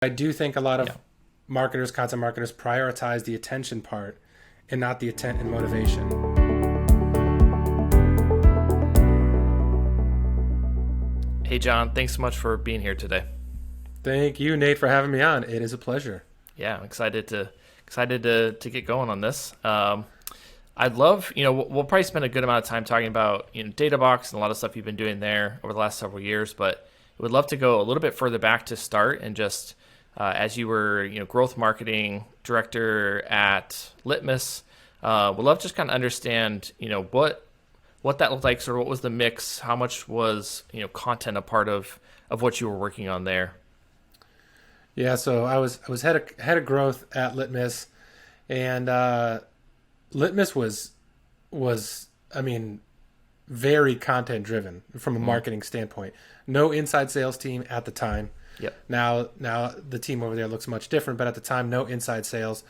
I do think a lot Yeah. of marketers, content marketers, prioritize the attention part and not the intent and motivation. Hey, John, thanks so much for being here today. Thank you, Nate, for having me on. It is a pleasure. Yeah, I'm excited to get going on this. I'd love, we'll probably spend a good amount of time talking about, Databox and a lot of stuff you've been doing there over the last several years, but I would love to go a little bit further back to start and just as you were, growth marketing director at Litmus, would love to just kind of understand, what that looked like, sort of what was the mix, how much was, content a part of what you were working on there. Yeah, so I was head of growth at Litmus, and Litmus was I mean very content driven from a Mm. marketing standpoint. No inside sales team at the time. Yep. Now the team over there looks much different, but at the time, no inside sales.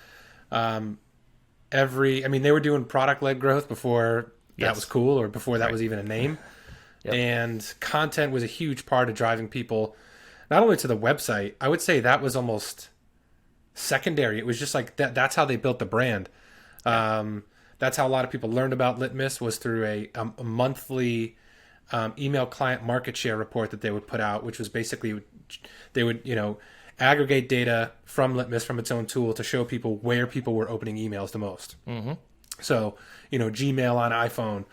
Um, they were doing product led growth before that was Yes. cool or before that Right. was even a name. Yep. And content was a huge part of driving people not only to the website. I would say that was almost secondary. It was just like that's how they built the brand. Yeah. That's how a lot of people learned about Litmus was through a monthly email client market share report that they would put out, which was basically they would aggregate data from Litmus from its own tool to show people where people were opening emails the most. Mm-hmm. So Gmail on iPhone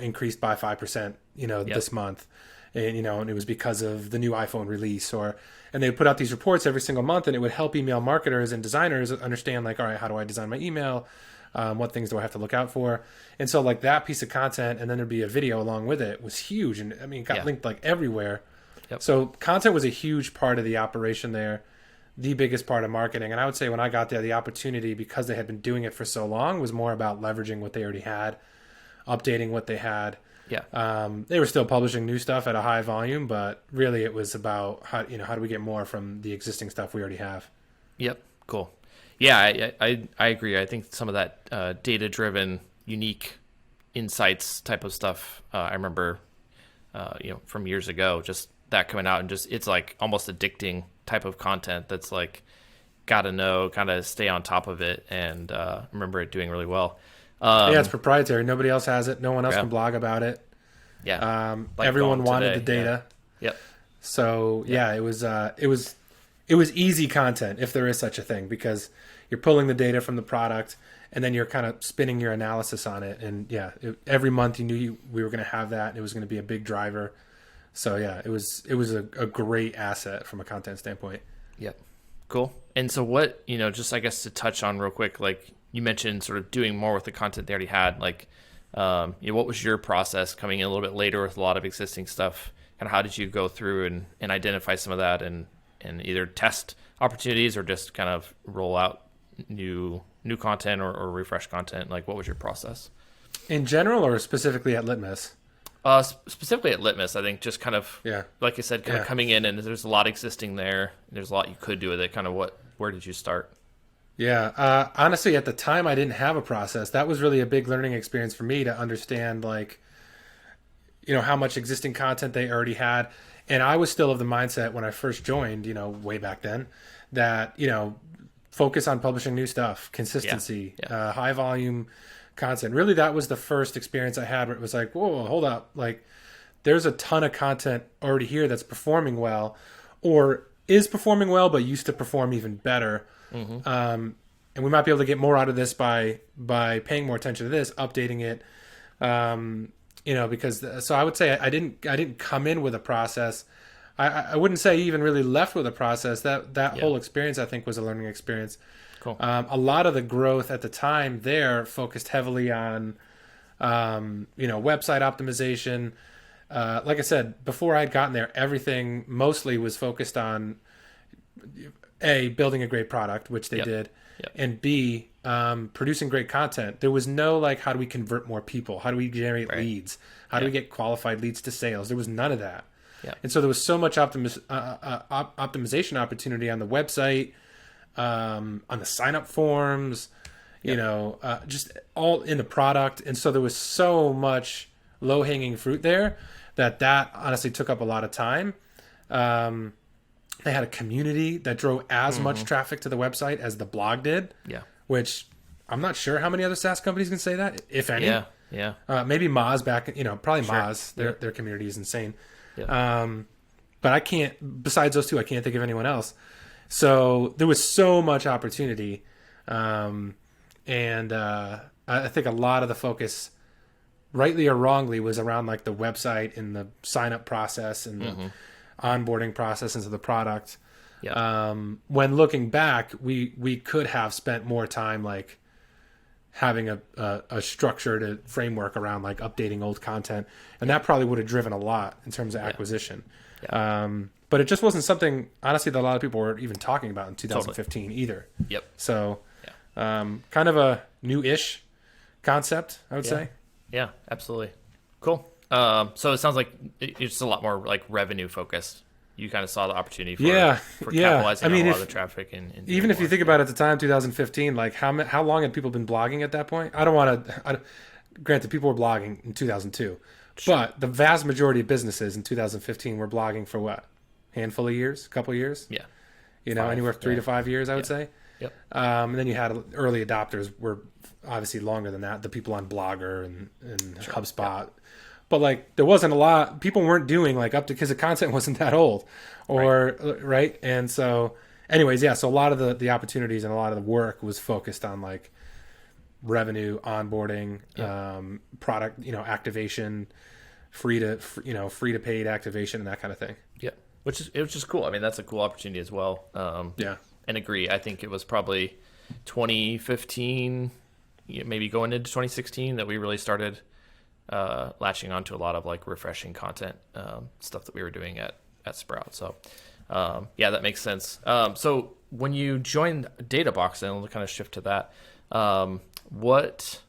increased by 5% Yep. this month, and it was because of the new iPhone release. And they would put out these reports every single month, and it would help email marketers and designers understand, like, all right, how do I design my email? What things do I have to look out for? And so, like, that piece of content, and then there'd be a video along with it, was huge. And I mean, it got Yeah. linked like everywhere. Yep. So content was a huge part of the operation there, the biggest part of marketing. And I would say when I got there, the opportunity, because they had been doing it for so long, was more about leveraging what they already had, updating what they had. Yeah. They were still publishing new stuff at a high volume, but really it was about how do we get more from the existing stuff we already have. Yep. Cool. Yeah, I agree. I think some of that data driven, unique insights type of stuff. I remember, from years ago, just that coming out and just it's like almost addicting type of content that's like gotta know, gotta stay on top of it, and remember it doing really well. Yeah, it's Um, proprietary. Nobody else has it. No one else yeah. can blog about it. Yeah. Like Everyone gone wanted today. the Yeah. data. Yep. So Yep. yeah, it was easy content, if there is such a thing, because you're pulling the data from the product and then you're kind of spinning your analysis on it. And yeah, every month you knew we were going to have that, and it was going to be a big driver. So yeah, it was a great asset from a content standpoint. Yep. Cool. And so what, just I guess to touch on real quick, like you mentioned sort of doing more with the content they already had, like, what was your process coming in a little bit later with a lot of existing stuff? Kind of how did you go through and identify some of that and either test opportunities or just kind of roll out new content or refresh content? Like what was your process? In general, or specifically at Litmus? Specifically at Litmus, I think just kind of, Yeah. like I said, kind of Yeah. coming in and there's a lot existing there. There's a lot you could do with it. Kind of where did you start? Yeah. Honestly, at the time, I didn't have a process. That was really a big learning experience for me to understand, like, how much existing content they already had. And I was still of the mindset when I first joined, way back then, that, focus on publishing new stuff, consistency, Yeah. high volume content. Really, that was the first experience I had where it was like, whoa, hold up. Like, there's a ton of content already here that's performing well or is performing well, but used to perform even better. Mm-hmm. And we might be able to get more out of this by paying more attention to this, updating it. Because so I would say I didn't come in with a process. I wouldn't say even really left with a process. That Yeah. whole experience, I think, was a learning experience. Cool. A lot of the growth at the time there focused heavily on website optimization. Like I said, before I'd gotten there, everything mostly was focused on A, building a great product, which they Yep. did, Yep. and B, producing great content. There was no, like, how do we convert more people? How do we generate Right. leads? How do we get qualified leads to sales? There was none of that. Yeah. And so there was so much optimization opportunity on the website, on the sign up forms, just all in the product. And so there was so much low hanging fruit there that honestly took up a lot of time. They had a community that drove as much traffic to the website as the blog did, Yeah. which I'm not sure how many other SaaS companies can say that, if any. Yeah. Yeah. Maybe Moz back, probably Sure. Moz. Their community is insane. Yeah. But I can't, besides those two, I can't think of anyone else. So there was so much opportunity. And I think a lot of the focus, rightly or wrongly, was around like the website and the sign up process and the onboarding process into the product. Yeah. When looking back, we could have spent more time like having a structured framework around like updating old content, and that probably would have driven a lot in terms of acquisition. But it just wasn't something, honestly, that a lot of people were even talking about in 2015 either. Yep. So kind of a new-ish concept, I would say. Yeah, absolutely. Cool. So it sounds like it's a lot more like revenue focused. You kind of saw the opportunity for capitalizing on a lot of the traffic. And even if you think about it at the time, 2015, like how long had people been blogging at that point? I don't want to, granted, people were blogging in 2002, but the vast majority of businesses in 2015 were blogging for what? Handful of years, a couple of years? Yeah. Anywhere 3 to 5 years, I would say. Yep. And then you had early adopters were obviously longer than that. The people on Blogger and HubSpot. Yep. But like there wasn't a lot. People weren't doing like up to, because the content wasn't that old, or right. And so, anyways, so a lot of the opportunities and a lot of the work was focused on like revenue, onboarding, product, activation, free to paid activation, and that kind of thing. Yeah, which is cool. I mean, that's a cool opportunity as well. And agree. I think it was probably 2015, maybe going into 2016, that we really started latching onto a lot of like refreshing content stuff that we were doing at Sprout. So that makes sense. So when you joined Databox, and we'll kind of shift to that, what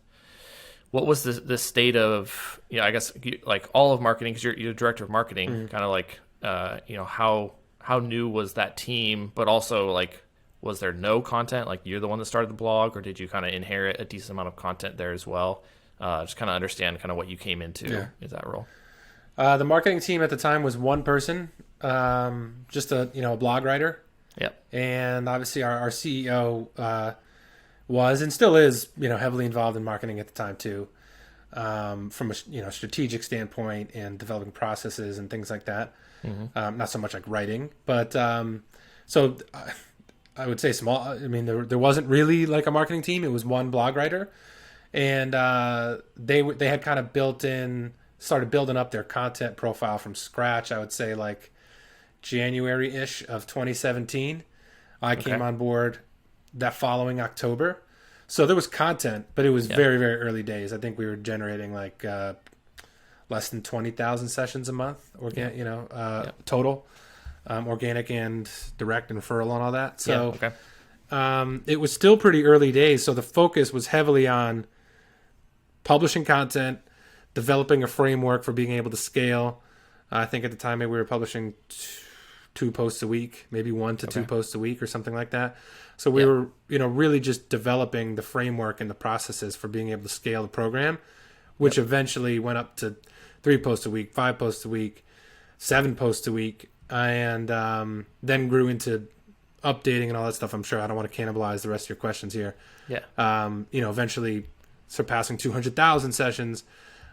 was the state of, I guess like all of marketing, because you're director of marketing, kind of like how new was that team, but also like, was there no content? Like you're the one that started the blog, or did you kind of inherit a decent amount of content there as well? Just kind of understand kind of what you came into is that role. The marketing team at the time was one person, just a blog writer. Yep. And obviously our CEO was and still is heavily involved in marketing at the time too, from a strategic standpoint and developing processes and things like that. Not so much like writing, but so I would say small. I mean, there wasn't really like a marketing team. It was one blog writer. And they had kind of started building up their content profile from scratch. I would say like January-ish of 2017. I came on board that following October. So there was content, but it was very, very early days. I think we were generating like less than 20,000 sessions a month, total, organic and direct and referral and all that. So it was still pretty early days. So the focus was heavily on publishing content, developing a framework for being able to scale. I think at the time maybe we were publishing 2 posts a week, maybe 1 to 2 posts a week or something like that. So we were, really just developing the framework and the processes for being able to scale the program, which eventually went up to 3 posts a week, 5 posts a week, 7 posts a week, and then grew into updating and all that stuff. I'm sure I don't want to cannibalize the rest of your questions here. Eventually surpassing 200,000 sessions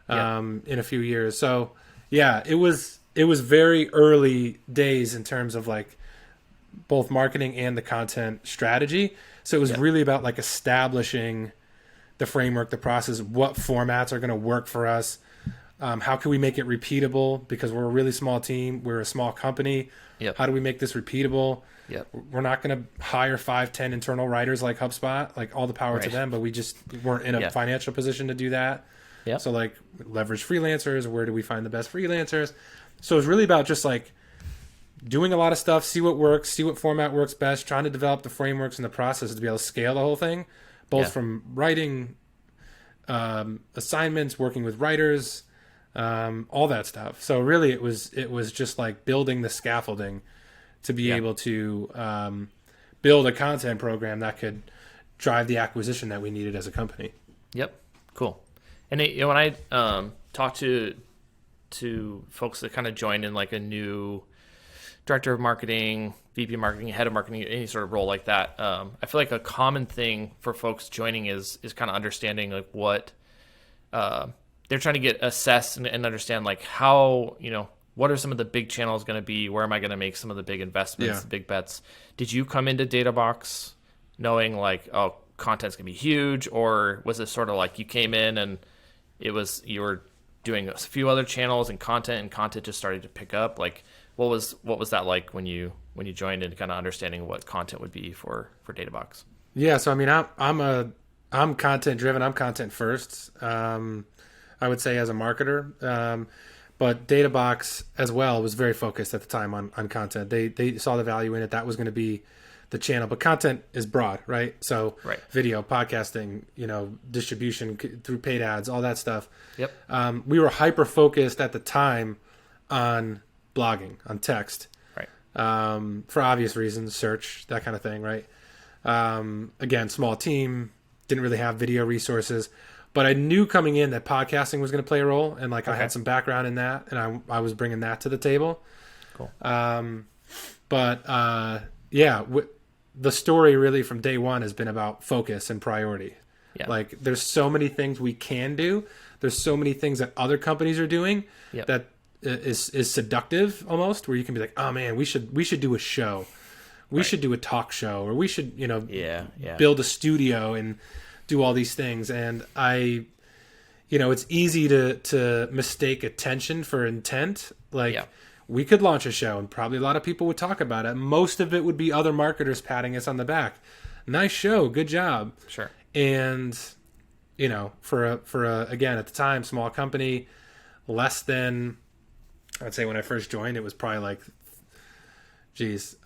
in a few years. So it was very early days in terms of like both marketing and the content strategy. So it was really about like establishing the framework, the process, what formats are going to work for us. How can we make it repeatable? Because we're a really small team. We're a small company. How do we make this repeatable? We're not going to hire 5-10 internal writers like HubSpot, like all the power to them, but we just weren't in a financial position to do that. So like leverage freelancers. Where do we find the best freelancers? So it's really about just like doing a lot of stuff, see what works, see what format works best, trying to develop the frameworks and the processes to be able to scale the whole thing, both from writing assignments, working with writers, all that stuff. So really it was just like building the scaffolding to be able to build a content program that could drive the acquisition that we needed as a company. Yep. Cool. And when I talk to folks that kind of joined in like a new director of marketing, VP marketing, head of marketing, any sort of role like that. I feel like a common thing for folks joining is kind of understanding like what they're trying to get assessed and understand like how, what are some of the big channels going to be? Where am I going to make some of the big investments, the big bets? Did you come into Databox knowing like, oh, content's going to be huge? Or was it sort of like you came in and you were doing a few other channels and content just started to pick up? Like what was that like when you joined and kind of understanding what content would be for Databox? Yeah. So, I mean, I'm content driven. I'm content first. I would say as a marketer, but Databox as well was very focused at the time on content. They saw the value in it. That was going to be the channel, but content is broad, right? So video, podcasting, distribution through paid ads, all that stuff. Yep. We were hyper focused at the time on blogging, on text, right? For obvious reasons, search, that kind of thing, right? Again, small team, didn't really have video resources. But I knew coming in that podcasting was going to play a role, and I had some background in that, and I was bringing that to the table. Cool. The story really from day one has been about focus and priority. Yeah. Like there's so many things we can do. There's so many things that other companies are doing that is seductive almost, where you can be like, oh man, we should do a show, we should do a talk show, or we should build a studio and do all these things. And it's easy to mistake attention for intent. We could launch a show and probably a lot of people would talk about it. Most of it would be other marketers patting us on the back. Nice show. Good job. Sure. And, for a, again, at the time, small company, less than, I'd say when I first joined, it was probably like,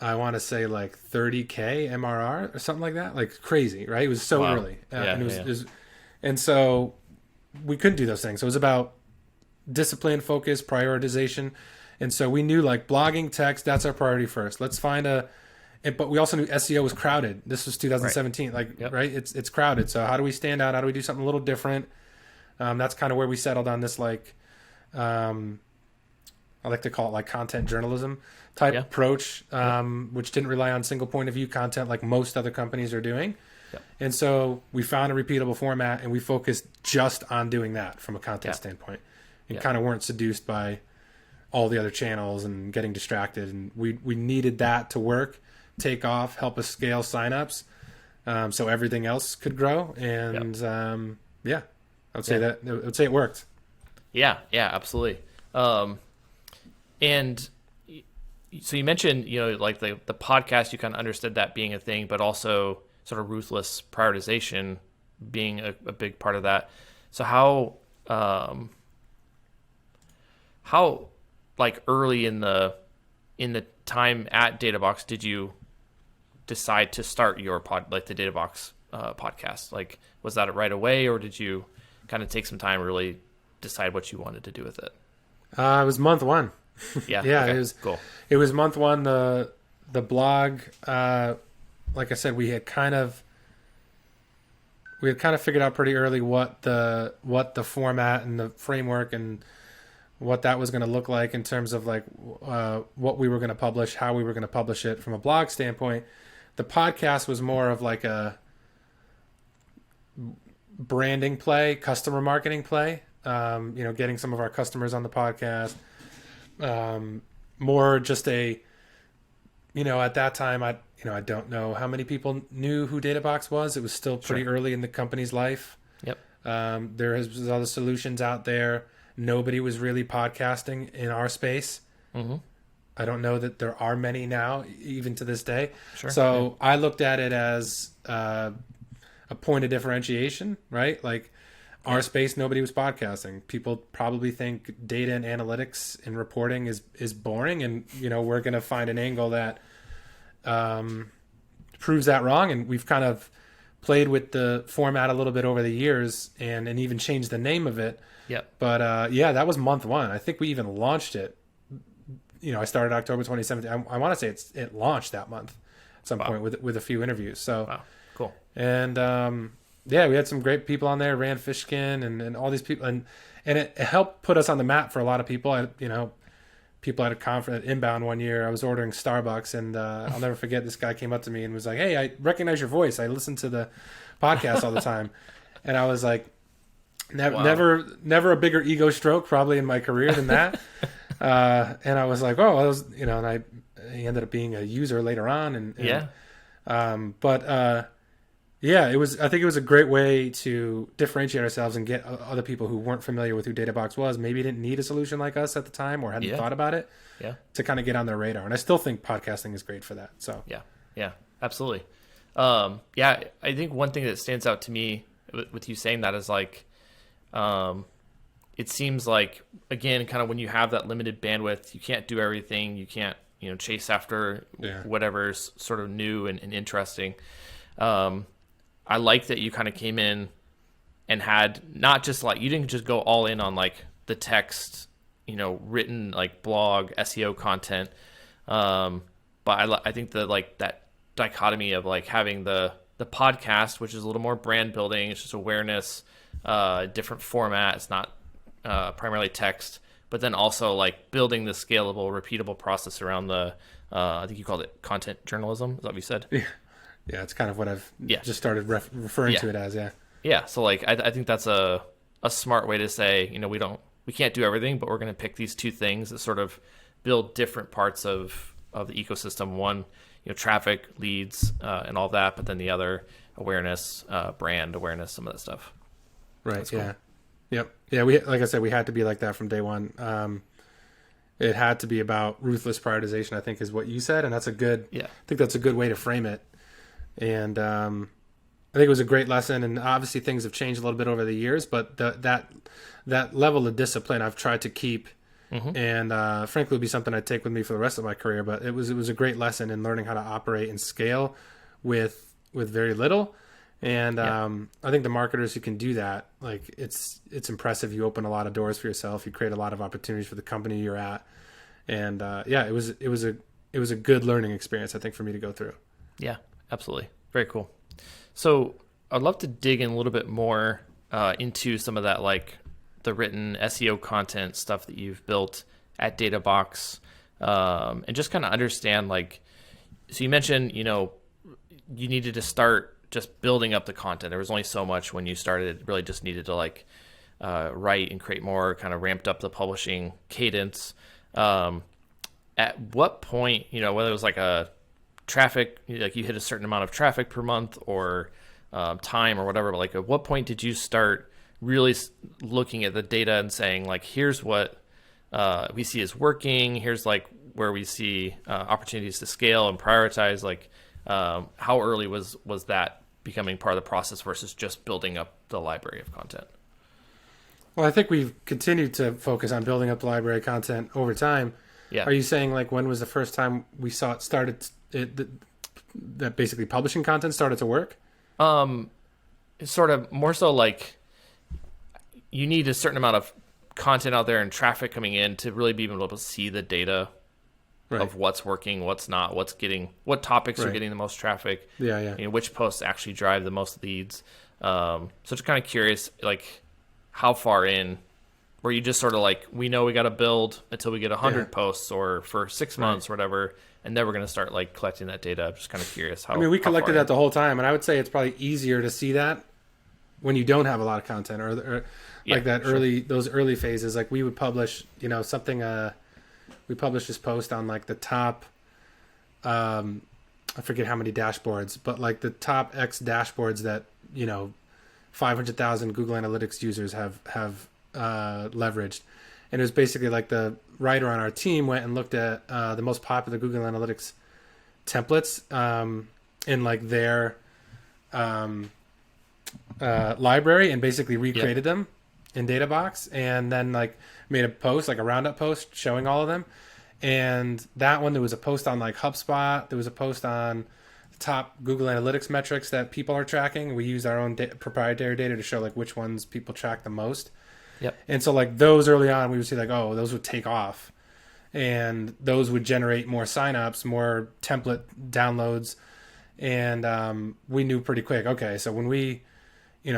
I want to say like 30K MRR or something like that. Like crazy, right? It was so early. And so we couldn't do those things. So it was about discipline, focus, prioritization. And so we knew like blogging, text, that's our priority first. Let's find but we also knew SEO was crowded. This was 2017, right? It's crowded. So how do we stand out? How do we do something a little different? That's kind of where we settled on this, I like to call it like content journalism type approach, which didn't rely on single point of view content like most other companies are doing. Yep. And so we found a repeatable format and we focused just on doing that from a content standpoint, and kind of weren't seduced by all the other channels and getting distracted. And we needed that to work, take off, help us scale signups, so everything else could grow. And I would say it worked. Yeah, absolutely. And so you mentioned, like the podcast, you kind of understood that being a thing, but also sort of ruthless prioritization being a big part of that. So how like early in the time at Databox did you decide to start your the Databox podcast? Like, was that right away, or did you kind of take some time to really decide what you wanted to do with it? It was month one. Yeah. It was cool. It was month one. The blog, like I said, we had kind of figured out pretty early what the format and the framework and what that was going to look like in terms of like what we were going to publish, how we were going to publish it from a blog standpoint. The podcast was more of like a branding play, customer marketing play. Getting some of our customers on the podcast. More just at that time, I don't know how many people knew who Databox was. It was still pretty early in the company's life. Yep. There was other solutions out there. Nobody was really podcasting in our space. Mm-hmm. I don't know that there are many now, even to this day. Sure. So I looked at it as a point of differentiation, right? Like our space, nobody was podcasting. People probably think data and analytics and reporting is boring, and we're going to find an angle that proves that wrong. And we've kind of played with the format a little bit over the years, and even changed the name of it. Yep. But that was month one. I think we even launched it. I started October 2017. I want to say it launched that month at some point with a few interviews. So cool. And we had some great people on there, Rand Fishkin and all these people, and it helped put us on the map for a lot of people. people at a conference at Inbound one year. I was ordering Starbucks, and I'll never forget, this guy came up to me and was like, "Hey, I recognize your voice. I listen to the podcast all the time." And I was like, Wow. never a bigger ego stroke probably in my career than that. And I was like, "Oh, I was," and he ended up being a user later on, and Yeah. yeah, I think it was a great way to differentiate ourselves and get other people who weren't familiar with who Databox was, maybe didn't need a solution like us at the time or hadn't Yeah. thought about it, Yeah. to kind of get on their radar. And I still think podcasting is great for that. So Yeah. Yeah. Absolutely. Yeah. I think one thing that stands out to me with you saying that is like, it seems like, again, kind of when you have that limited bandwidth, you can't do everything. You can't, chase after whatever's sort of new and interesting. I like that you kind of came in and had not just like, you didn't just go all in on like the text, written like blog SEO content. But I think that dichotomy of like having the podcast, which is a little more brand building, it's just awareness, different format. It's not primarily text, but then also like building the scalable, repeatable process around the, I think you called it content journalism. Is that what you said? yeah, it's kind of what I've Yeah. just started referring to it as. Yeah. Yeah. So like, I think that's a smart way to say, we can't do everything, but we're going to pick these two things that sort of build different parts of the ecosystem. One, traffic, leads, and all that, but then the other, awareness, brand awareness, some of that stuff. Right. That's cool. Yeah. Yep. Yeah. Like I said, we had to be like that from day one. It had to be about ruthless prioritization, I think, is what you said. And I think that's a good way to frame it. And, I think it was a great lesson, and obviously things have changed a little bit over the years, but that level of discipline I've tried to keep, and frankly would be something I'd take with me for the rest of my career. But it was a great lesson in learning how to operate and scale with very little. And I think the marketers who can do that, like it's impressive. You open a lot of doors for yourself. You create a lot of opportunities for the company you're at, and it was a good learning experience, I think, for me to go through. Yeah, absolutely. Very cool. So I'd love to dig in a little bit more into some of that, like the written SEO content stuff that you've built at Databox, and just kind of understand, like, so you mentioned, you needed to start just building up the content. There was only so much when you started. It really just needed to like write and create more, kind of ramped up the publishing cadence. At what point, whether it was like a traffic, like you hit a certain amount of traffic per month or time or whatever, but like at what point did you start really looking at the data and saying like, here's what we see is working, here's like where we see opportunities to scale and prioritize, like how early was that becoming part of the process versus just building up the library of content? Well, I think we've continued to focus on building up the library of content over time. Yeah. Are you saying like when was the first time we saw it started that basically publishing content started to work? It's sort of more so like you need a certain amount of content out there and traffic coming in to really be able to see the data of what's working, what's not, what topics are getting the most traffic. Yeah. Which posts actually drive the most leads. So just kind of curious, like how far in were you just sort of like, we know we got to build until we get 100 posts or for 6 months or whatever, and then we're going to start like collecting that data. I'm just kind of curious how. I mean, we collected that the whole time, and I would say it's probably easier to see that when you don't have a lot of content or like that those early phases. Like we would publish, something. We published this post on like the top. I forget how many dashboards, but like the top X dashboards that 500,000 Google Analytics users have leveraged. And it was basically like the writer on our team went and looked at the most popular Google Analytics templates in like their library and basically recreated them in Databox, and then like made a post, like a roundup post showing all of them. And that one, there was a post on like HubSpot. There was a post on top Google Analytics metrics that people are tracking. We use our own proprietary data to show like which ones people track the most. Yep. And so like those early on, we would see like, oh, those would take off, and those would generate more signups, more template downloads. And we knew pretty quick, okay, so when we,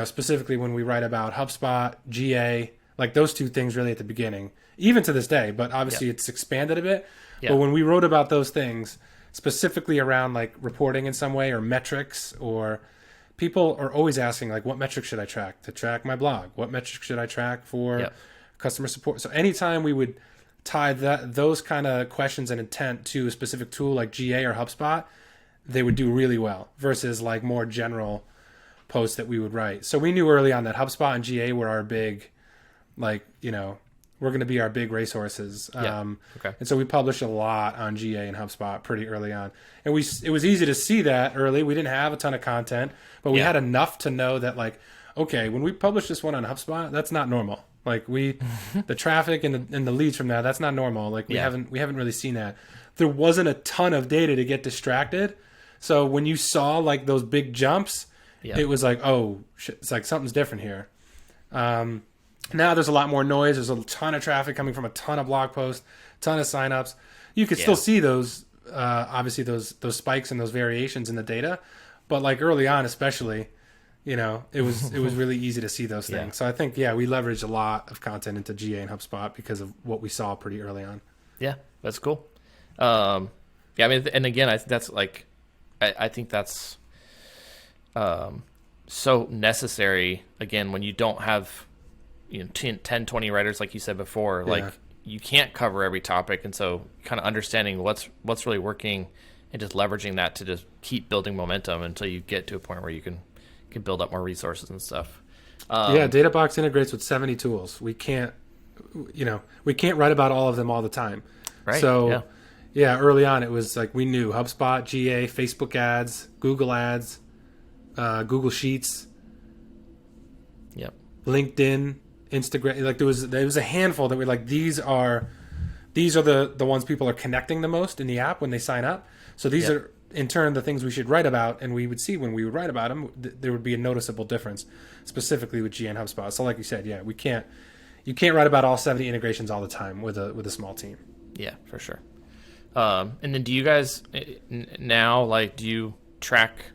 specifically when we write about HubSpot, GA, Like those two things really at the beginning, even to this day, but Yep. obviously it's expanded a bit. But Yeah. when we wrote about those things, specifically around like reporting in some way or metrics, or people are always asking like, what metrics should I track to track my blog? What metrics should I track for Yep. customer support? So anytime we would tie those kind of questions and intent to a specific tool like GA or HubSpot, they would do really well versus like more general posts that we would write. So we knew early on that HubSpot and GA were our big, like, we're going to be our big racehorses. Yeah. Okay. And so we published a lot on GA and HubSpot pretty early on. And it was easy to see that early. We didn't have a ton of content, but we Yeah. had enough to know that like, okay, when we publish this one on HubSpot, that's not normal. Like the traffic and the leads from that's not normal. Like we Yeah. haven't really seen that. There wasn't a ton of data to get distracted. So when you saw like those big jumps, Yeah. it was like, oh shit, it's like something's different here. Now there's a lot more noise. There's a ton of traffic coming from a ton of blog posts, ton of signups. You could still see those, obviously those spikes and those variations in the data, but like early on, especially, it was really easy to see those things. Yeah. So I think we leveraged a lot of content into GA and HubSpot because of what we saw pretty early on. Yeah, that's cool. Yeah, I mean, and again, I think that's like, I think that's so necessary. Again, when you don't have 10, 20 writers, like you said before, like you can't cover every topic, and so kind of understanding what's really working and just leveraging that to just keep building momentum until you get to a point where you can build up more resources and stuff. Databox integrates with 70 tools. We can't write about all of them all the time. Right. So early on it was like we knew HubSpot, GA, Facebook ads, Google ads, Google Sheets, Yep. LinkedIn, Instagram. Like there was a handful that we like, these are the ones people are connecting the most in the app when they sign up. So these are in turn the things we should write about, and we would see when we would write about them, there would be a noticeable difference, specifically with GA and HubSpot. So like you said, you can't write about all 70 integrations all the time with a small team. Yeah, for sure. And then do you guys now, like, do you track,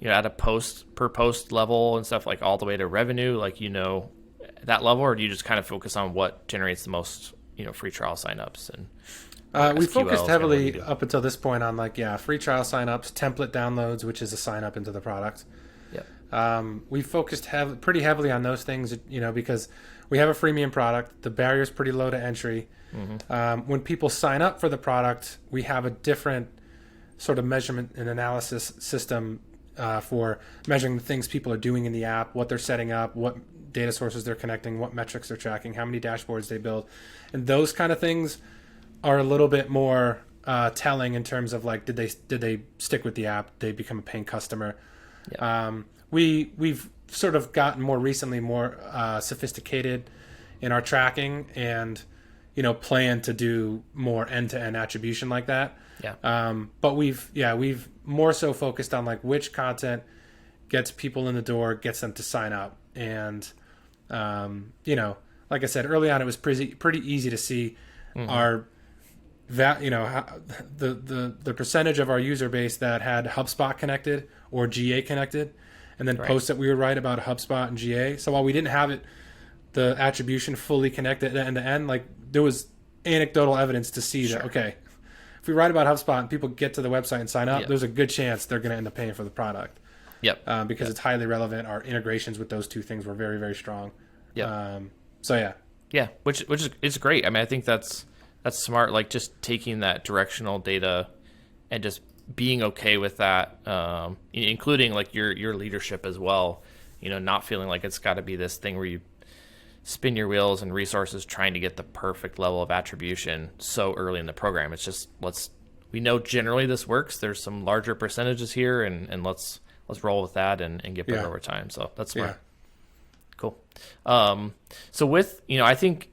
at a per post level and stuff, like all the way to revenue, like, that level, or do you just kind of focus on what generates the most, free trial signups and we SQLs, focused what heavily you do? up until this point on free trial signups, template downloads, which is a sign up into the product. Yep. We focused pretty heavily on those things, because we have a freemium product. The barrier is pretty low to entry. Mm-hmm. When people sign up for the product, we have a different sort of measurement and analysis system for measuring the things people are doing in the app, what they're setting up, what data sources they're connecting, what metrics they're tracking, how many dashboards they build. And those kind of things are a little bit more telling in terms of like, did they stick with the app? Did they become a paying customer? Yeah. We've sort of gotten more recently more sophisticated in our tracking and plan to do more end-to-end attribution like that. Yeah. But we've more so focused on like which content gets people in the door, gets them to sign up, and like I said early on, it was pretty easy to see our the percentage of our user base that had HubSpot connected or GA connected, and then posts that we would write about HubSpot and GA. So while we didn't have the attribution fully connected end to end, like there was anecdotal evidence to see that, okay, if we write about HubSpot and people get to the website and sign up, there's a good chance they're going to end up paying for the product. Yep. Because it's highly relevant. Our integrations with those two things were very, very strong. Yep. Yeah, which is great. I mean, I think that's smart. Like just taking that directional data and just being okay with that, including like your leadership as well. Not feeling like it's got to be this thing where you spin your wheels and resources trying to get the perfect level of attribution so early in the program. It's just we know generally this works. There's some larger percentages here, and let's roll with that and get better over time. So that's smart. Yeah. Cool. So with, I think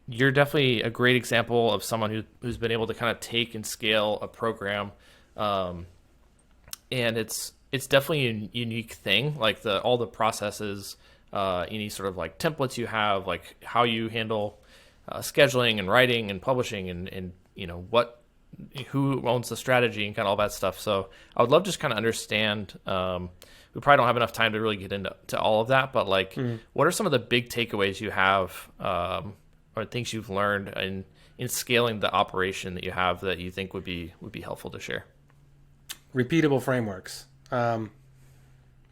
you're definitely a great example of someone who's been able to kind of take and scale a program. And it's definitely a unique thing, like all the processes, any sort of like templates you have, like how you handle scheduling and writing and publishing and what who owns the strategy and kind of all that stuff. So I would love to just kind of understand. We probably don't have enough time to really get into all of that, but like, what are some of the big takeaways you have, or things you've learned in scaling the operation that you have that you think would be helpful to share? Repeatable frameworks.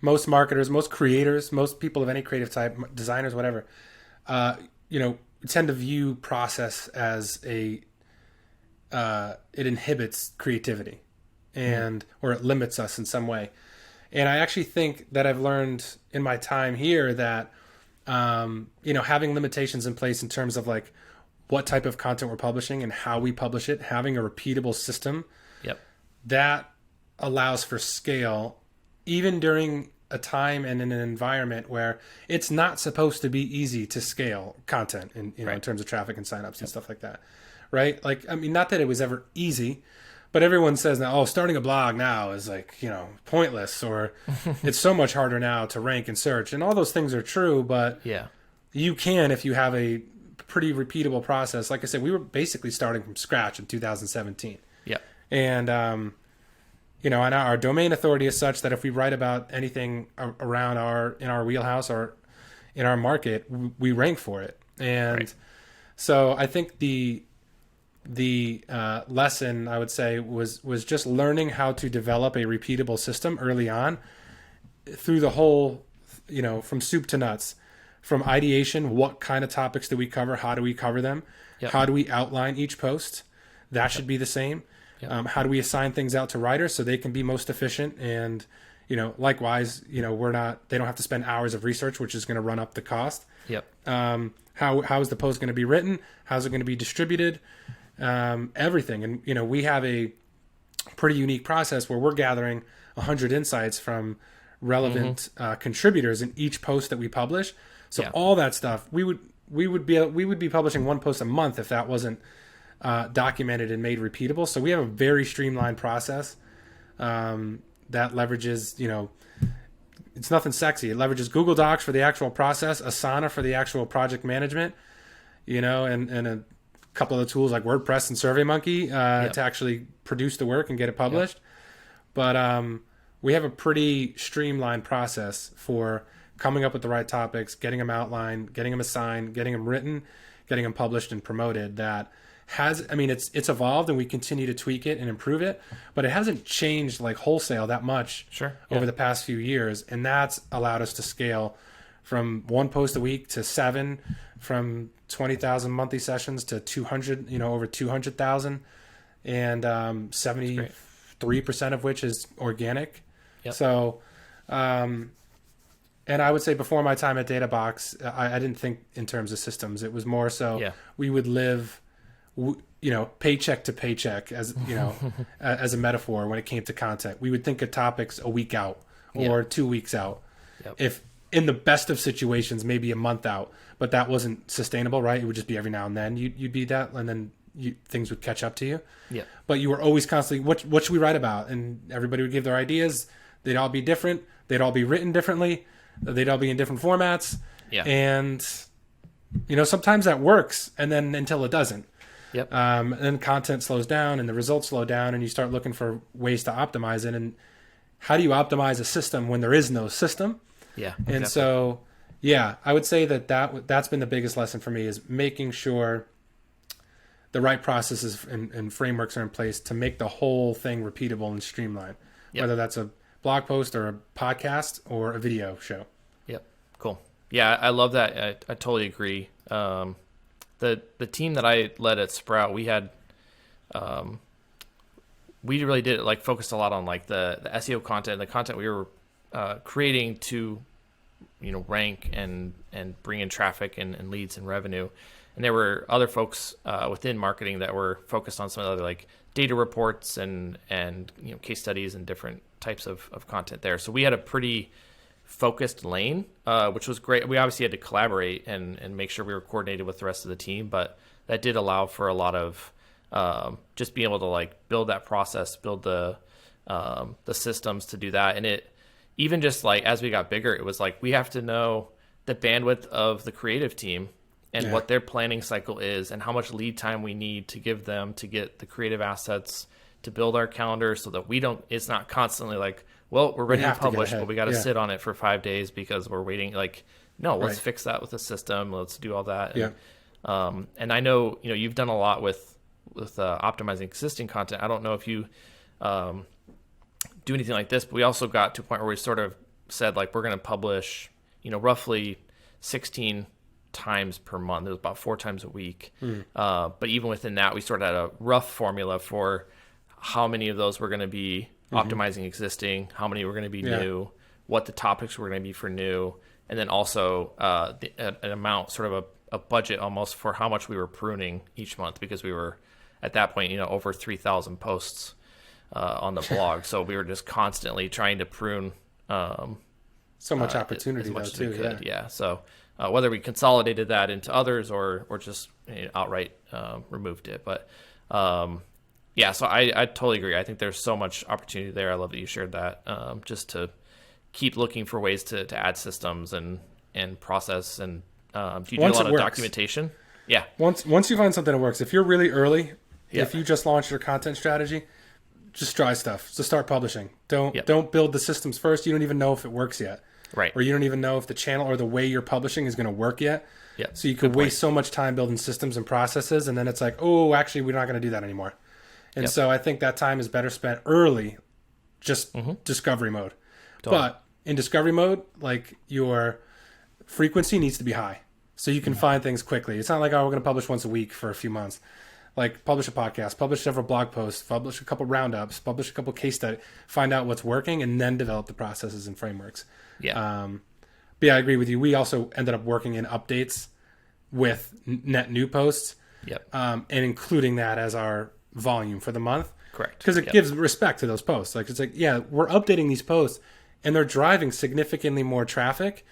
Most marketers, most creators, most people of any creative type, designers, whatever, tend to view process as it inhibits creativity or it limits us in some way. And I actually think that I've learned in my time here that, having limitations in place in terms of like what type of content we're publishing and how we publish it, having a repeatable system, that allows for scale, even during a time and in an environment where it's not supposed to be easy to scale content in terms of traffic and signups and stuff like that. Right. Like, I mean, not that it was ever easy, but everyone says now, starting a blog now is like, pointless, or it's so much harder now to rank and search, and all those things are true, but you can, if you have a pretty repeatable process. Like I said, we were basically starting from scratch in 2017. And, and our domain authority is such that if we write about anything around in our wheelhouse or in our market, we rank for it. And so I think the lesson, I would say, was just learning how to develop a repeatable system early on through the whole, from soup to nuts, from ideation. What kind of topics do we cover? How do we cover them? How do we outline each post? That should be the same. How do we assign things out to writers so they can be most efficient? And, likewise, they don't have to spend hours of research, which is going to run up the cost. How is the post going to be written? How's it going to be distributed? Everything. And, we have a pretty unique process where we're gathering 100 insights from relevant contributors in each post that we publish. So all that stuff, we would be publishing one post a month if that wasn't documented and made repeatable. So we have a very streamlined process that leverages, it's nothing sexy. It leverages Google Docs for the actual process, Asana for the actual project management, and a couple of the tools like WordPress and SurveyMonkey to actually produce the work and get it published. But we have a pretty streamlined process for coming up with the right topics, getting them outlined, getting them assigned, getting them written, getting them published and promoted. That it's evolved, and we continue to tweak it and improve it, but it hasn't changed like wholesale that much over the past few years. And that's allowed us to scale from one post a week to 7, from 20,000 monthly sessions to 200, over 200,000, and 73% of which is organic. So, and I would say before my time at Databox, I didn't think in terms of systems. It was more so we would live, paycheck to paycheck, as as a metaphor when it came to content. We would think of topics a week out or 2 weeks out. If in the best of situations, maybe a month out, but that wasn't sustainable, right? It would just be every now and then you'd be that, and then things would catch up to you. But you were always constantly, what should we write about? And everybody would give their ideas. They'd all be different. They'd all be written differently. They'd all be in different formats. And, sometimes that works, and then until it doesn't. And then content slows down and the results slow down, and you start looking for ways to optimize it. And how do you optimize a system when there is no system? And so, I would say that's been the biggest lesson for me, is making sure the right processes and frameworks are in place to make the whole thing repeatable and streamlined, whether that's a blog post or a podcast or a video show. Cool. I love that. I totally agree. The team that I led at Sprout, we had, we really did focused a lot on the SEO content, the content we were creating to, rank and bring in traffic and leads and revenue. And there were other folks within marketing that were focused on some of the other data reports and case studies and different types of content there. So we had a pretty focused lane, which was great. We obviously had to collaborate and make sure we were coordinated with the rest of the team, but that did allow for a lot of just being able to build that process, build the systems to do that. And it even just as we got bigger, it was we have to know the bandwidth of the creative team and what their planning cycle is and how much lead time we need to give them to get the creative assets to build our calendar so that it's not constantly like, well, we're ready to publish, but we got to sit on it for 5 days because we're waiting. Like, no, let's fix that with the system. Let's do all that. And I know, you've done a lot with optimizing existing content. I don't know if you do anything like this, but we also got to a point where we sort of said, like, we're going to publish, roughly 16 times per month. It was about 4 times a week. But even within that, we sort of had a rough formula for how many of those were going to be optimizing existing, how many were going to be new, what the topics were going to be for new, and then also an amount, sort of a budget almost for how much we were pruning each month, because we were at that point, over 3,000 posts on the blog. So we were just constantly trying to prune so much opportunity as much though, as we too. could. Yeah. So whether we consolidated that into others or just outright removed it. But so I totally agree. I think there's so much opportunity there. I love that you shared that. Just to keep looking for ways to add systems and process. And do you do a lot of documentation? Yeah. Once you find something that works, if you're really early, if you just launched your content strategy, just try stuff. So start publishing. Don't build the systems first. You don't even know if it works yet. Right. Or you don't even know if the channel or the way you're publishing is going to work yet. Yeah. So you could waste so much time building systems and processes, and then it's like, oh, actually, we're not going to do that anymore. And so I think that time is better spent early, just discovery mode. Totally. But in discovery mode, like, your frequency needs to be high, so you can find things quickly. It's not like, oh, we're going to publish once a week for a few months. Like, publish a podcast, publish several blog posts, publish a couple roundups, publish a couple case studies, find out what's working, and then develop the processes and frameworks. Yeah. But yeah, I agree with you. We also ended up working in updates with net new posts. Yep. And including that as our volume for the month. Correct. Because it gives respect to those posts. Like, it's like, yeah, we're updating these posts and they're driving significantly more traffic,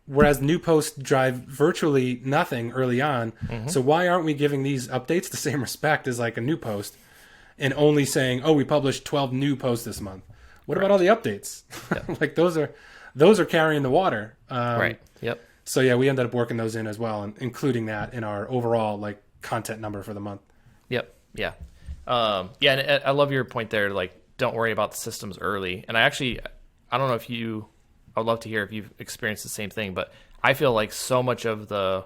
whereas new posts drive virtually nothing early on. So why aren't we giving these updates the same respect as like a new post and only saying, oh, we published 12 new posts this month? What about all the updates? Yep. Like, those are carrying the water. Right. Yep. So yeah, we ended up working those in as well, and including that in our overall like content number for the month. Yep. Yeah. And I love your point there. Like, don't worry about the systems early. And I don't know if I would love to hear if you've experienced the same thing, but I feel like so much of the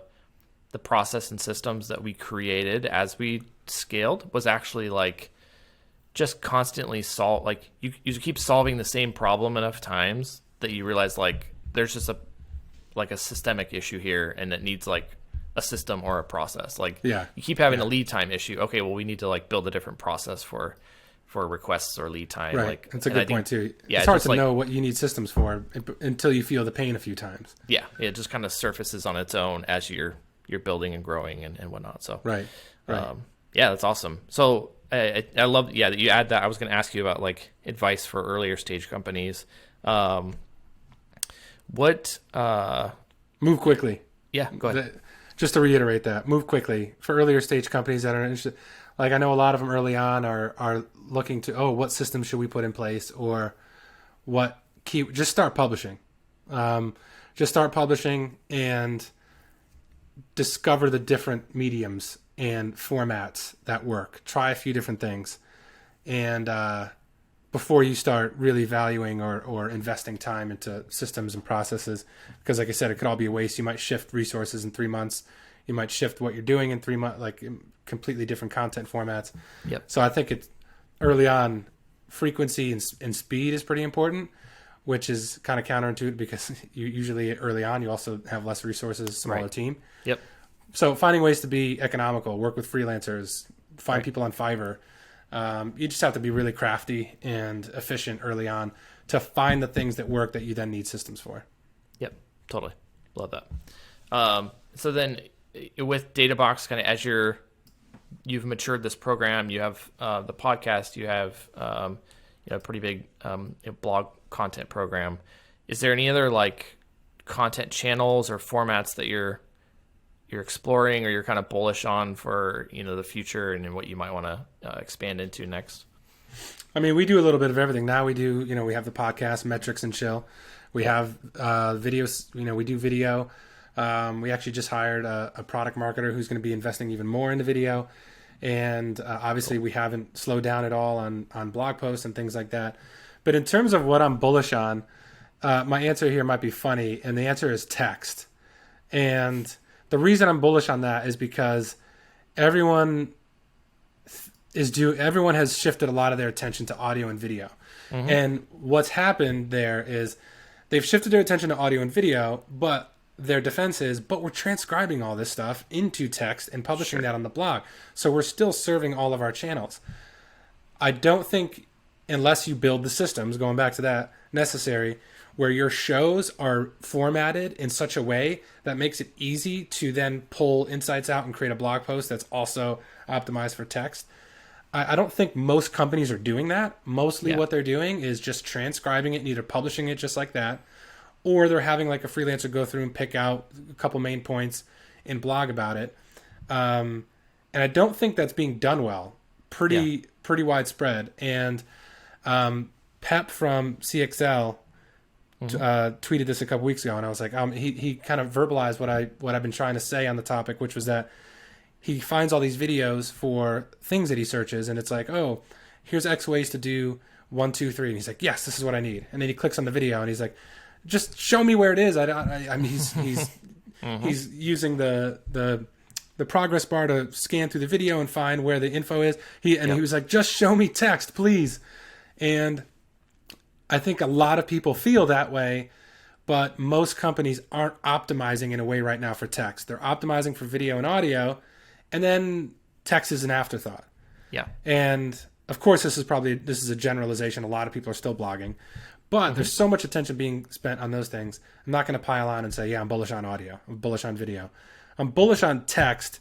process and systems that we created as we scaled was actually like just constantly like you keep solving the same problem enough times that you realize like there's just a systemic issue here, and it needs like a system or a process. Like, you keep having a lead time issue. Okay, well, we need to like build a different process for requests or lead time. Right. Like, that's a good point too. Yeah, it's hard to know what you need systems for until you feel the pain a few times. Yeah. It just kind of surfaces on its own as you're building and growing and whatnot. So right. Yeah, that's awesome. So I love that you add that. I was going to ask you about like advice for earlier stage companies. Move quickly. Yeah, go ahead. Just to reiterate that, move quickly for earlier stage companies that are interested. Like, I know a lot of them early on are looking to, what system should we put in place, or just start publishing. Just start publishing and discover the different mediums and formats that work. Try a few different things. And before you start really valuing or investing time into systems and processes, because like I said, it could all be a waste. You might shift resources in 3 months. You might shift what you're doing in 3 months, like completely different content formats. Yep. So I think it's early on, frequency and speed is pretty important, which is kind of counterintuitive because you usually early on, you also have less resources, smaller team. Yep. So finding ways to be economical, work with freelancers, find people on Fiverr. You just have to be really crafty and efficient early on to find the things that work that you then need systems for. Yep, totally. Love that. So then with Databox, kind of as you've matured this program, you have the podcast, you have a pretty big blog content program. Is there any other like content channels or formats that you're exploring or you're kind of bullish on for the future and what you might want to expand into next? I mean, we do a little bit of everything now. We do, we have the podcast, Metrics and Chill. We have videos, we do video. We actually just hired a product marketer who's going to be investing even more into video. And obviously, we haven't slowed down at all on blog posts and things like that. But in terms of what I'm bullish on, my answer here might be funny, and the answer is text. And the reason I'm bullish on that is because everyone has shifted a lot of their attention to audio and video. Mm-hmm. And what's happened there is they've shifted their attention to audio and video, but their defense is, but we're transcribing all this stuff into text and publishing that on the blog. So we're still serving all of our channels. I don't think, unless you build the systems, going back to that, necessary, where your shows are formatted in such a way that makes it easy to then pull insights out and create a blog post that's also optimized for text. I don't think most companies are doing that. Mostly what they're doing is just transcribing it and either publishing it just like that, or they're having like a freelancer go through and pick out a couple main points and blog about it. And I don't think that's being done well. Pretty widespread. And Pep from CXL tweeted this a couple weeks ago, and I was like, he kind of verbalized what I've been trying to say on the topic, which was that he finds all these videos for things that he searches, and it's like, oh, here's X ways to do 1, 2, 3, and he's like, yes, this is what I need. And then he clicks on the video, and he's like, just show me where it is. I mean, he's using the progress bar to scan through the video and find where the info is. He was like, just show me text, please. And I think a lot of people feel that way, but most companies aren't optimizing in a way right now for text. They're optimizing for video and audio, and then text is an afterthought. Yeah. And of course, this is a generalization. A lot of people are still blogging, but there's so much attention being spent on those things. I'm not going to pile on and say, yeah, I'm bullish on audio. I'm bullish on video. I'm bullish on text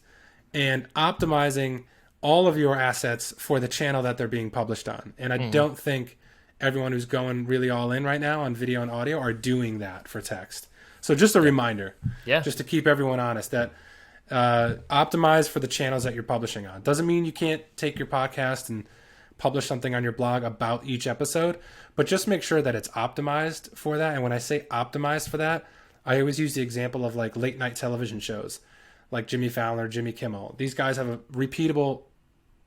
and optimizing all of your assets for the channel that they're being published on. And I don't think everyone who's going really all in right now on video and audio are doing that for text. So just a reminder, just to keep everyone honest, that optimize for the channels that you're publishing on. Doesn't mean you can't take your podcast and publish something on your blog about each episode, but just make sure that it's optimized for that. And when I say optimized for that, I always use the example of like late night television shows like Jimmy Fallon, Jimmy Kimmel. These guys have a repeatable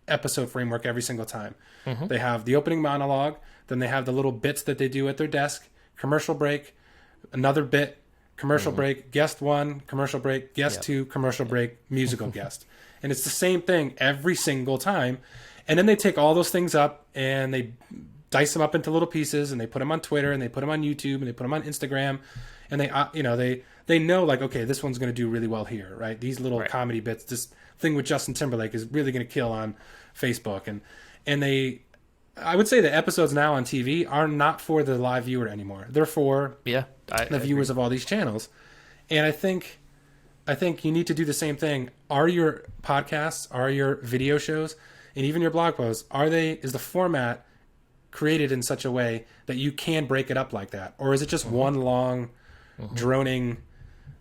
episode framework every single time. They have the opening monologue, then they have the little bits that they do at their desk, commercial break, another bit, commercial break, guest 1, commercial break, guest 2, commercial break, musical guest. And it's the same thing every single time. And then they take all those things up and they dice them up into little pieces, and they put them on Twitter, and they put them on YouTube, and they put them on Instagram, and they know like, okay, this one's going to do really well here, right? These little comedy bits, this thing with Justin Timberlake is really going to kill on Facebook, and I would say the episodes now on TV are not for the live viewer anymore. They're for the viewers of all these channels. And I think you need to do the same thing. Are your podcasts, are your video shows, and even your blog posts, is the format created in such a way that you can break it up like that? Or is it just one long droning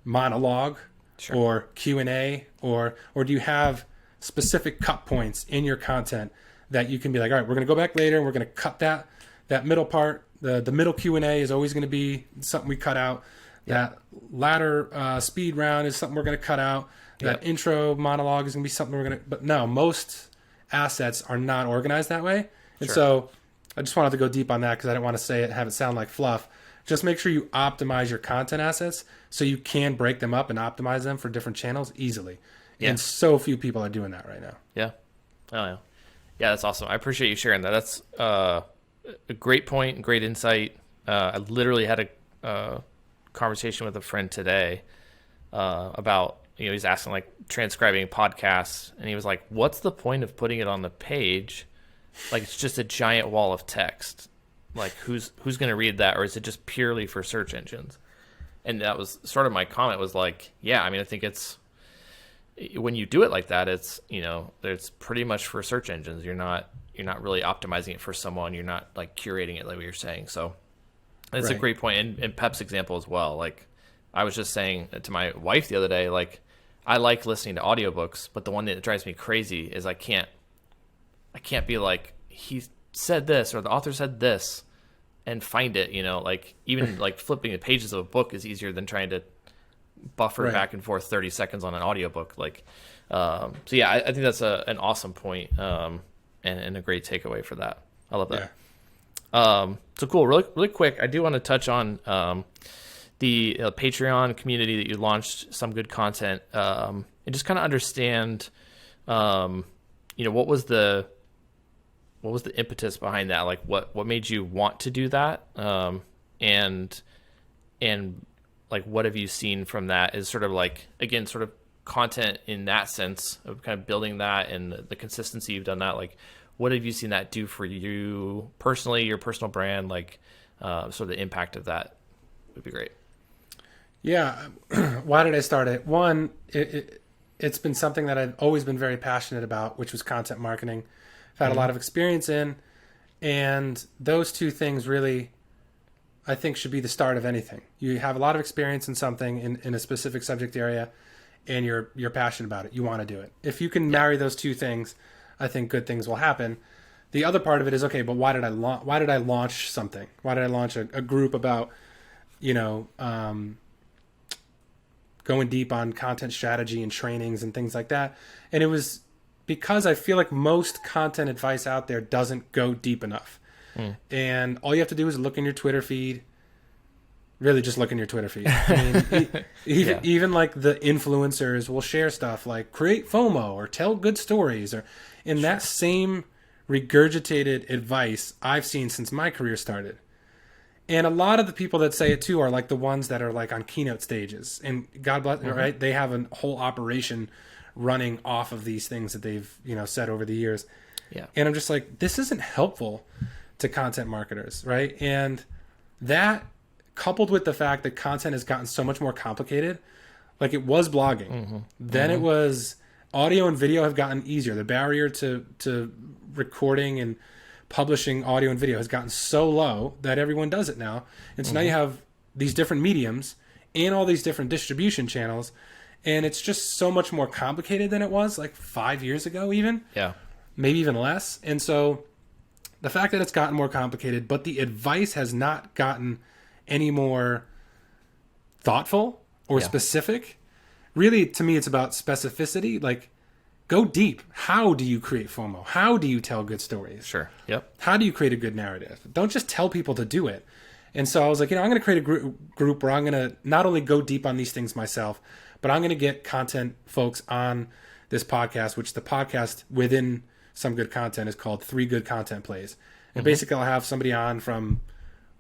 monologue or Q&A, or do you have specific cut points in your content that you can be like, all right, we're going to go back later and we're going to cut that middle part. The middle Q&A is always going to be something we cut out. That latter speed round is something we're going to cut out. That intro monologue is going to be something we're going to... But no, most assets are not organized that way. And so I just wanted to go deep on that because I didn't want to say it, have it sound like fluff. Just make sure you optimize your content assets so you can break them up and optimize them for different channels easily. And so few people are doing that right now. Yeah. Oh, yeah. Yeah, that's awesome. I appreciate you sharing that. That's a great point, great insight. I literally had a conversation with a friend today about, he's asking like transcribing podcasts, and he was like, what's the point of putting it on the page? Like, it's just a giant wall of text. Like, who's going to read that? Or is it just purely for search engines? And that was sort of my comment, was like, yeah, I mean, I think it's, when you do it like that, it's, it's pretty much for search engines. You're not really optimizing it for someone. You're not like curating it like what you're saying. So that's a great point. And Pep's example as well. Like, I was just saying to my wife the other day, like, I like listening to audiobooks, but the one that drives me crazy is I can't be like, he said this or the author said this and find it, like even like flipping the pages of a book is easier than trying to buffer Right. back and forth 30 seconds on an audiobook. Like, so yeah, I think that's an awesome point, and a great takeaway for that. I love that. Yeah. So cool. Really quick, I do want to touch on the Patreon community that you launched, some good content, and just kind of understand, what was the impetus behind that? Like, what made you want to do that, and like, what have you seen from that? Is sort of like, again, sort of content in that sense of kind of building that and the consistency you've done that. Like, what have you seen that do for you personally, your personal brand? Like, sort of the impact of that would be great. Yeah. Why did I start it? One, it's been something that I've always been very passionate about, which was content marketing. I've had a lot of experience in, and those two things really, I think, should be the start of anything. You have a lot of experience in something in a specific subject area, and you're passionate about it. You want to do it. If you can marry those two things, I think good things will happen. The other part of it is, okay, but why did I launch something? Why did I launch a group about, going deep on content strategy and trainings and things like that? And it was because I feel like most content advice out there doesn't go deep enough. And all you have to do is look in your Twitter feed. Really, just look in your Twitter feed. I mean, even like the influencers will share stuff like create FOMO or tell good stories, or in that same regurgitated advice I've seen since my career started. And a lot of the people that say it too are like the ones that are like on keynote stages, and God bless, right? They have a whole operation running off of these things that they've, said over the years. Yeah. And I'm just like, this isn't helpful to content marketers, right? And that, coupled with the fact that content has gotten so much more complicated, like it was blogging, then it was audio and video have gotten easier. The barrier to recording and publishing audio and video has gotten so low that everyone does it now. And so now you have these different mediums and all these different distribution channels, and it's just so much more complicated than it was like 5 years ago, even. Yeah. Maybe even less. And so the fact that it's gotten more complicated, but the advice has not gotten any more thoughtful or specific. Really, to me, it's about specificity. Like, go deep. How do you create FOMO? How do you tell good stories? Sure. Yep. How do you create a good narrative? Don't just tell people to do it. And so I was like, I'm going to create a group where I'm going to not only go deep on these things myself, but I'm going to get content folks on this podcast, which the podcast within Some Good Content is called 3 Good Content Plays. And basically I'll have somebody on from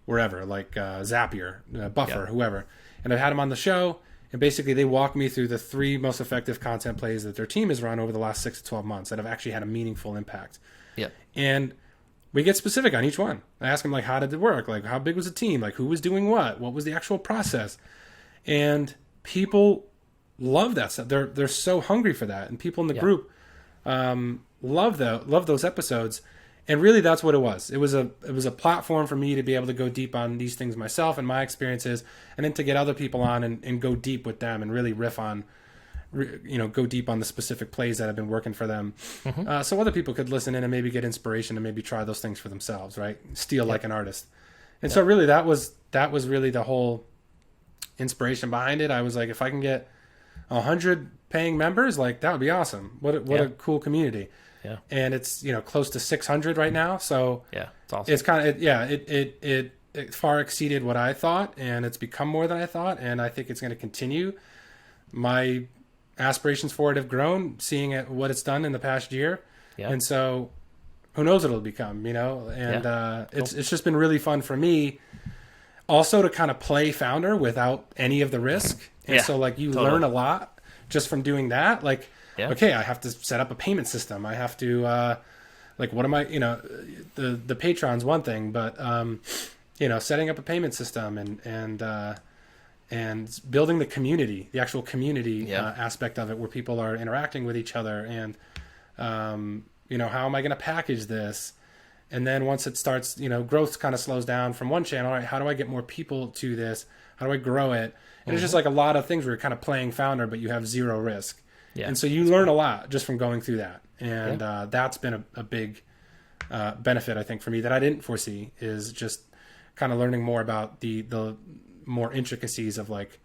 wherever, like Zapier, Buffer, whoever. And I've had them on the show, and basically they walk me through the 3 most effective content plays that their team has run over the last 6 to 12 months that have actually had a meaningful impact. Yeah. And we get specific on each one. I ask them, like, how did it work? Like, how big was the team? Like, who was doing what? What was the actual process? And people love that stuff. They're so hungry for that. And people in the group love those episodes. And really, that's what it was. It was a platform for me to be able to go deep on these things myself and my experiences, and then to get other people on and go deep with them and really riff on, go deep on the specific plays that have been working for them. So other people could listen in and maybe get inspiration and maybe try those things for themselves, right? Steal like an artist. And so really that was really the whole inspiration behind it. I was like, if I can get 100 paying members, like, that would be awesome. What a cool community. Yeah. And it's, close to 600 right now. So Yeah. It's awesome. it's kind of, it far exceeded what I thought, and it's become more than I thought. And I think it's going to continue. My aspirations for it have grown, seeing what it's done in the past year. Yeah. And so who knows what it'll become, and it's just been really fun for me also to kind of play founder without any of the risk. And so like you learn a lot just from doing that. Like, okay, I have to set up a payment system. I have to, like, what am I, the Patreon's one thing, but, setting up a payment system and building the community, the actual community aspect of it, where people are interacting with each other, and, how am I going to package this? And then once it starts, growth kind of slows down from one channel. All right, how do I get more people to this? How do I grow it? And it's just like a lot of things where you're kind of playing founder, but you have zero risk. Yeah. And so you learn a lot just from going through that. And that's been a big benefit, I think, for me that I didn't foresee, is just kind of learning more about the more intricacies of, like,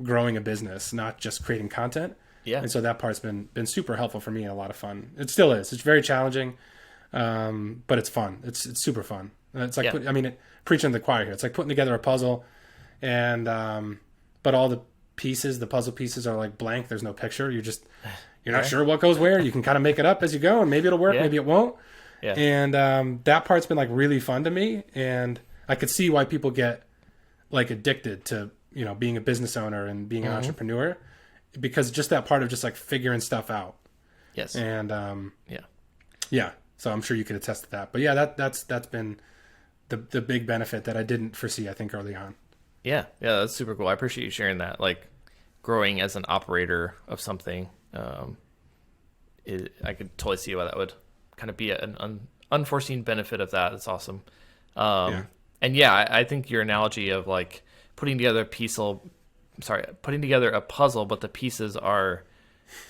growing a business, not just creating content. Yeah. And so that part's been super helpful for me and a lot of fun. It still is. It's very challenging, but it's fun. It's super fun. It's like preaching to the choir here. It's like putting together a puzzle, and but all the puzzle pieces are like blank. There's no picture. You're not sure what goes where. You can kind of make it up as you go, and maybe it'll work, maybe it won't. Yeah. And that part's been like really fun to me, and I could see why people get like addicted to being a business owner and being an entrepreneur, because just that part of just like figuring stuff out. Yes. And yeah. So I'm sure you could attest to that. But yeah, that's been the big benefit that I didn't foresee, I think, early on. Yeah, that's super cool. I appreciate you sharing that. Like growing as an operator of something, I could totally see why that would kind of be an unforeseen benefit of that. It's awesome. And I think your analogy of like putting together a puzzle, but the pieces are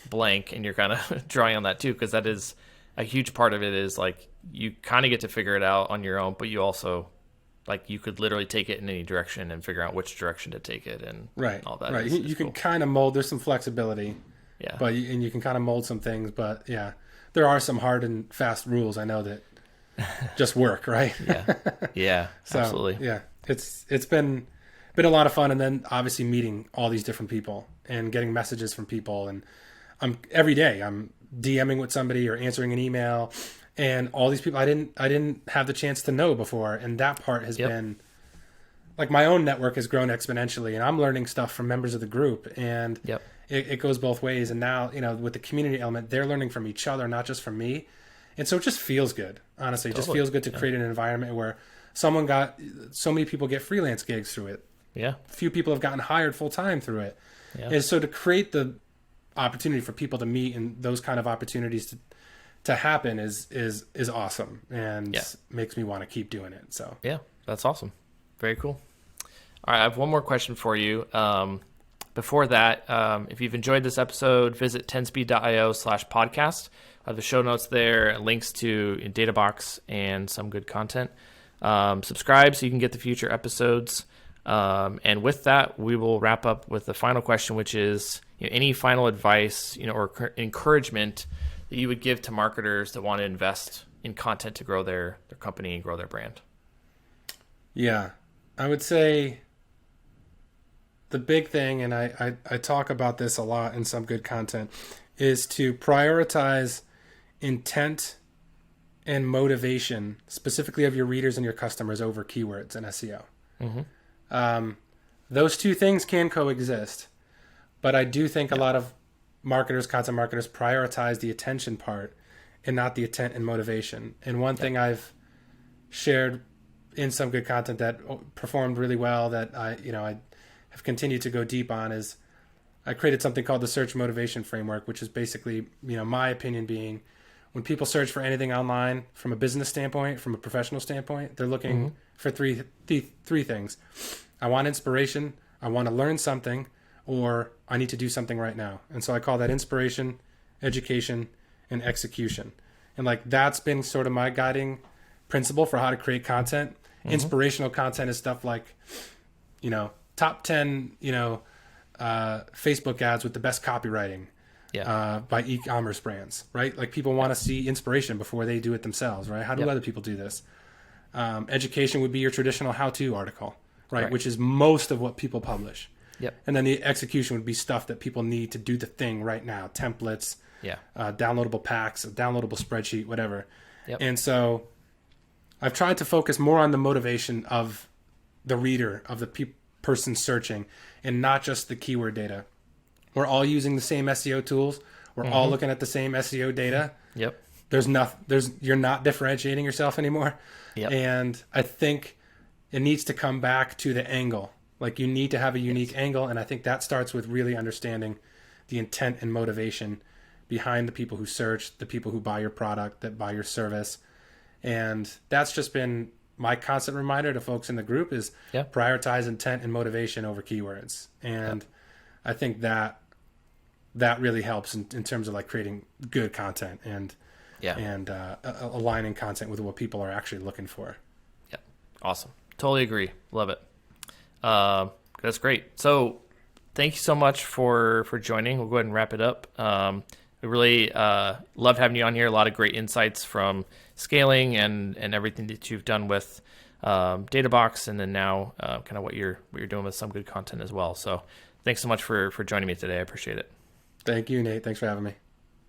blank, and you're kind of drawing on that too, because that is a huge part of it. Is like you kind of get to figure it out on your own, but you also like you could literally take it in any direction and figure out which direction to take it and all that. Right. You can kind of mold. There's some flexibility. Yeah. But you can kind of mold some things. But yeah, there are some hard and fast rules, I know, that just work, right? Yeah, So, absolutely. Yeah, it's been a lot of fun, and then obviously meeting all these different people and getting messages from people, and every day I'm DMing with somebody or answering an email, and all these people I didn't have the chance to know before, and that part has been like my own network has grown exponentially, and I'm learning stuff from members of the group, and it goes both ways. And now with the community element, they're learning from each other, not just from me. And so it just feels good, honestly. It just feels good to create an environment where so many people get freelance gigs through it. Yeah. Few people have gotten hired full time through it. Yeah. And so to create the opportunity for people to meet and those kind of opportunities to happen is awesome, and makes me want to keep doing it. So yeah, that's awesome. Very cool. All right, I have one more question for you. Before that, if you've enjoyed this episode, visit 10speed.io/podcast. I have the show notes there, links to Databox, and some good content. Subscribe so you can get the future episodes. And with that, we will wrap up with the final question, which is any final advice or encouragement that you would give to marketers that want to invest in content to grow their company and grow their brand. Yeah, I would say the big thing, and I talk about this a lot in some good content, is to prioritize intent and motivation, specifically of your readers and your customers, over keywords and SEO. Those two things can coexist, but I do think a lot of content marketers prioritize the attention part and not the intent and motivation. And one thing I've shared in some good content that performed really well that I have continued to go deep on is I created something called the search motivation framework, which is basically, my opinion being, when people search for anything online from a business standpoint, from a professional standpoint, they're looking for three things. I want inspiration, I want to learn something, or I need to do something right now. And so I call that inspiration, education, and execution. And like that's been sort of my guiding principle for how to create content. Inspirational content is stuff like, top 10, Facebook ads with the best copywriting by e-commerce brands, right? Like people want to see inspiration before they do it themselves, right? How do other people do this? Education would be your traditional how-to article, right? Which is most of what people publish. And then the execution would be stuff that people need to do the thing right now, templates, downloadable packs, a downloadable spreadsheet, whatever. And so I've tried to focus more on the motivation of the reader, of the person searching, and not just the keyword data. We're all using the same SEO tools. We're all looking at the same SEO data. You're not differentiating yourself anymore. And I think it needs to come back to the angle. Like you need to have a unique angle. And I think that starts with really understanding the intent and motivation behind the people who search, the people who buy your product, that buy your service. And that's just been my constant reminder to folks in the group is prioritize intent and motivation over keywords. And I think that really helps in terms of like creating good content and aligning content with what people are actually looking for. Awesome. Totally agree. Love it. That's great. So thank you so much for joining. We'll go ahead and wrap it up. We really love having you on here. A lot of great insights from scaling and everything that you've done with Databox, and then now kind of what you're doing with some good content as well. So thanks so much for joining me today. I appreciate it. Thank you, Nate. Thanks for having me.